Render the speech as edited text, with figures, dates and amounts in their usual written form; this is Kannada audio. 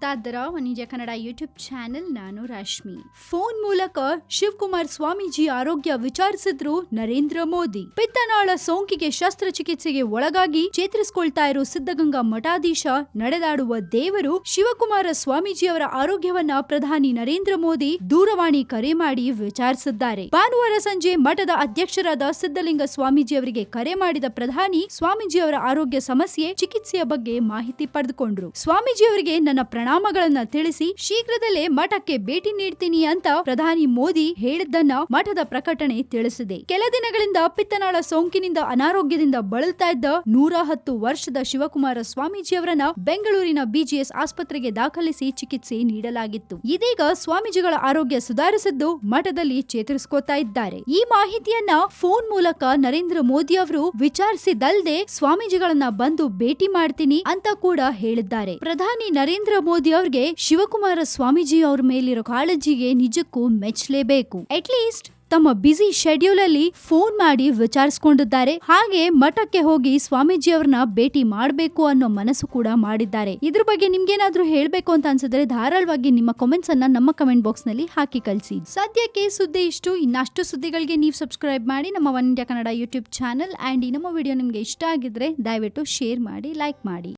ನೋಡ್ತಾ ಇದ್ದೀರಾ ವನಿಜ ಕನ್ನಡ ಯೂಟ್ಯೂಬ್ ಚಾನೆಲ್. ನಾನು ರಶ್ಮಿ. ಫೋನ್ ಮೂಲಕ ಶಿವಕುಮಾರ್ ಸ್ವಾಮೀಜಿ ಆರೋಗ್ಯ ವಿಚಾರಿಸಿದ್ರು ನರೇಂದ್ರ ಮೋದಿ. ಪಿತ್ತನಾಳ ಸೋಂಕಿಗೆ ಶಸ್ತ್ರಚಿಕಿತ್ಸೆಗೆ ಒಳಗಾಗಿ ಚೇತರಿಸಿಕೊಳ್ತಾ ಇರೋ ಸಿದ್ಧಗಂಗಾ ಮಠಾಧೀಶ ನಡೆದಾಡುವ ದೇವರು ಶಿವಕುಮಾರ ಸ್ವಾಮೀಜಿಯವರ ಆರೋಗ್ಯವನ್ನ ಪ್ರಧಾನಿ ನರೇಂದ್ರ ಮೋದಿ ದೂರವಾಣಿ ಕರೆ ಮಾಡಿ ವಿಚಾರಿಸಿದ್ದಾರೆ. ಭಾನುವಾರ ಸಂಜೆ ಮಠದ ಅಧ್ಯಕ್ಷರಾದ ಸಿದ್ದಲಿಂಗ ಸ್ವಾಮೀಜಿಯವರಿಗೆ ಕರೆ ಮಾಡಿದ ಪ್ರಧಾನಿ ಸ್ವಾಮೀಜಿಯವರ ಆರೋಗ್ಯ ಸಮಸ್ಯೆ ಚಿಕಿತ್ಸೆಯ ಬಗ್ಗೆ ಮಾಹಿತಿ ಪಡೆದುಕೊಂಡ್ರು. ಸ್ವಾಮೀಜಿಯವರಿಗೆ ನನ್ನ ಪ್ರಣಾಮಗಳನ್ನ ತಿಳಿಸಿ ಶೀಘ್ರದಲ್ಲೇ ಮಠಕ್ಕೆ ಭೇಟಿ ನೀಡ್ತೀನಿ ಅಂತ ಪ್ರಧಾನಿ ಮೋದಿ ಹೇಳಿದ್ದನ್ನ ಮಠದ ಪ್ರಕಟಣೆ ತಿಳಿಸಿದೆ. ಕೆಲ ದಿನಗಳಿಂದ ಪಿತ್ತನಾಳ ಸೋಂಕಿನಿಂದ ಅನಾರೋಗ್ಯದಿಂದ ಬಳಲ್ತಾ ಇದ್ದ 110 ವರ್ಷದ ಶಿವಕುಮಾರ ಸ್ವಾಮೀಜಿಯವರನ್ನ ಬೆಂಗಳೂರಿನ ಬಿಜಿಎಸ್ ಆಸ್ಪತ್ರೆಗೆ ದಾಖಲಿಸಿ ಚಿಕಿತ್ಸೆ ನೀಡಲಾಗಿತ್ತು. ಇದೀಗ ಸ್ವಾಮೀಜಿಗಳ ಆರೋಗ್ಯ ಸುಧಾರಿಸಿದ್ದು ಮಠದಲ್ಲಿ ಚೇತರಿಸಿಕೊಳ್ತಾ ಇದ್ದಾರೆ. ಈ ಮಾಹಿತಿಯನ್ನ ಫೋನ್ ಮೂಲಕ ನರೇಂದ್ರ ಮೋದಿ ಅವರು ವಿಚಾರಿಸಿದಲ್ಲದೆ ಸ್ವಾಮೀಜಿಗಳನ್ನ ಬಂದು ಭೇಟಿ ಮಾಡ್ತೀನಿ ಅಂತ ಕೂಡ ಹೇಳಿದ್ದಾರೆ. ಪ್ರಧಾನಿ ನರೇಂದ್ರ ಮೋದಿ ಅವರಿಗೆ ಶಿವಕುಮಾರ ಸ್ವಾಮೀಜಿ ಅವರ ಮೇಲಿರೋ ಕಾಳಜಿಗೆ ನಿಜಕ್ಕೂ ಮೆಚ್ಚಲೇಬೇಕು. ಅಟ್ಲೀಸ್ಟ್ ತಮ್ಮ ಬ್ಯುಸಿ ಶೆಡ್ಯೂಲ್ ಅಲ್ಲಿ ಫೋನ್ ಮಾಡಿ ವಿಚಾರಿಸಿಕೊಂಡಿದ್ದಾರೆ. ಹಾಗೆ ಮಠಕ್ಕೆ ಹೋಗಿ ಸ್ವಾಮೀಜಿ ಅವ್ರನ್ನ ಭೇಟಿ ಮಾಡಬೇಕು ಅನ್ನೋ ಮನಸ್ಸು ಕೂಡ ಮಾಡಿದ್ದಾರೆ. ಇದ್ರ ಬಗ್ಗೆ ನಿಮ್ಗೇನಾದ್ರೂ ಹೇಳ್ಬೇಕು ಅಂತ ಅನ್ಸಿದ್ರೆ ಧಾರಾಳವಾಗಿ ನಿಮ್ಮ ಕಾಮೆಂಟ್ಸ್ ಅನ್ನ ನಮ್ಮ ಕಮೆಂಟ್ ಬಾಕ್ಸ್ ನಲ್ಲಿ ಹಾಕಿ ಕಳಿಸಿ. ಸದ್ಯಕ್ಕೆ ಸುದ್ದಿ ಇಷ್ಟು. ಇನ್ನಷ್ಟು ಸುದ್ದಿಗಳಿಗೆ ನೀವು ಸಬ್ಸ್ಕ್ರೈಬ್ ಮಾಡಿ ನಮ್ಮ one India Kannada YouTube channel. And ಈ ನಮ್ಮ ವಿಡಿಯೋ ನಿಮ್ಗೆ ಇಷ್ಟ ಆಗಿದ್ರೆ ದಯವಿಟ್ಟು ಶೇರ್ ಮಾಡಿ, ಲೈಕ್ ಮಾಡಿ.